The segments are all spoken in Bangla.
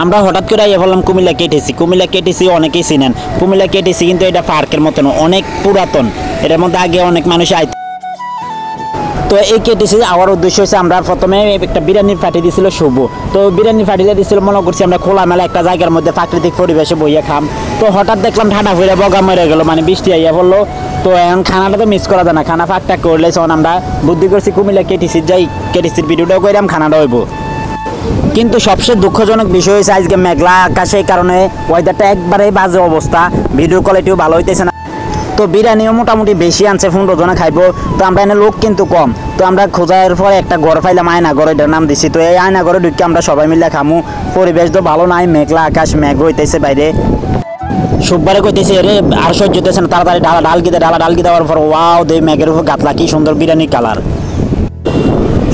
আমরা হঠাৎ করে আইয়া বললাম কুমিল্লা কেটিসি। কুমিল্লা কেটিসি অনেকেই চিনেন। কুমিল্লা কেটিসি কিন্তু এটা পার্কের মতন অনেক পুরাতন, এটার মধ্যে আগে অনেক মানুষ আইত। তো এই কেটিসি আওয়ার উদ্দেশ্য হচ্ছে আমরা প্রথমে একটা বিরিয়ানির পার্টি দিয়েছিল শুভ। তো বিরিয়ানির পার্টিটা দিয়েছিল মনে করছি আমরা খোলামেলা একটা জায়গার মধ্যে প্রাকৃতিক পরিবেশে বইয়া খাম। তো হঠাৎ দেখলাম ঠান্ডা ফুলে বগা মেরে গেলো, মানে বৃষ্টি আইয়া পড়লো। তো এখন খানাটা তো মিস করা যায় না, খানা ফাঁকটা করলে তখন আমরা বুদ্ধি করছি কুমিল্লা কেটিসির যাই, কেটিসির ভিডিওটাও কইরাম, খানাটা হইব। কিন্তু সবচেয়ে দুঃখজনক বিষয় হয়েছে আজকে মেঘলা আকাশে, এই কারণে ওয়েদারটা একবারেই বাজে অবস্থা, ভিডিও কোয়ালিটিও ভালো হইতেছে না। তো বিরিয়ানিও মোটামুটি বেশি আনছে, 15 জনে খাইবো। তো আমরা এনে লোক কিন্তু কম। তো আমরা খোঁজার পরে একটা ঘর পাইলাম, আয়না ঘর, এটার নাম দিছি। তো এই আয়না ঘরে ঢুকে আমরা সবাই মিলে খামু। পরিবেশ তো ভালো নাই, মেঘলা আকাশ, মেঘ হইতেছে বাইরে। সুব্বারে কইতেছে রে আর সহ্য হইতেছে না, তাড়াতাড়ি ডাল কি দেওয়ার পর ওয়াও দে মেঘের উপর গাতলা, কি সুন্দর বিরিয়ানি কালার।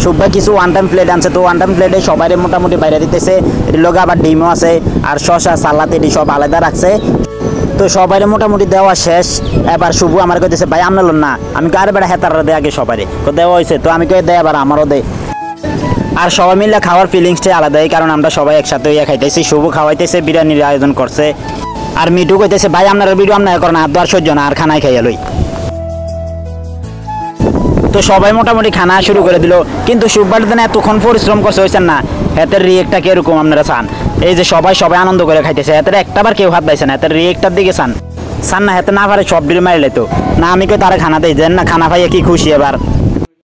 সুব্বা কিছু ওয়ান টাইম প্লেট আনছে। তো ওয়ান টাইম প্লেটে সবাই মোটামুটি বাইরে দিতেছে। এটির লগে আবার ডিমও আছে আর শসা সালাদ, এটি সব আলাদা রাখছে। তো সবাই মোটামুটি দেওয়া শেষ। এবার শুভ আমার কইতেছে ভাই আপনার না, আমি গাড়ি বেড়া হেতার দে আগে সবাই দেওয়া হয়েছে। তো আমি কই দে এবার আমারও দে। আর সবাই মিলে খাওয়ার ফিলিংসটাই আলাদাই, কারণ আমরা সবাই একসাথে ইয়ে খাইতেছি। শুভ খাওয়াইতেছে, বিরিয়ানির আয়োজন করছে। আর মিঠু কইতেছে ভাই আপনার ভিডিও আপনার করেন, আর তো আর সহ্য না, আর খানাই খাইয়া লই। তো সবাই মোটামুটি খানা শুরু করে দিল। কিন্তু সুব্বার দিনে এতক্ষণ পরিশ্রম করছে হয়েছেন না, হাতের রিয়েক্টটা কিরকম আপনারা চান? এই যে সবাই আনন্দ করে খাইতেছে, হাতের একটাবার কেউ হাত পাইছে না, হাতের রিয়েক্টটার দিকে চান না হাতে না পারে সব ডিরে মারিলে। তো না আমি কই তারা খানা দেই দেন না, খানা পাইয়ে কি খুশি এবার।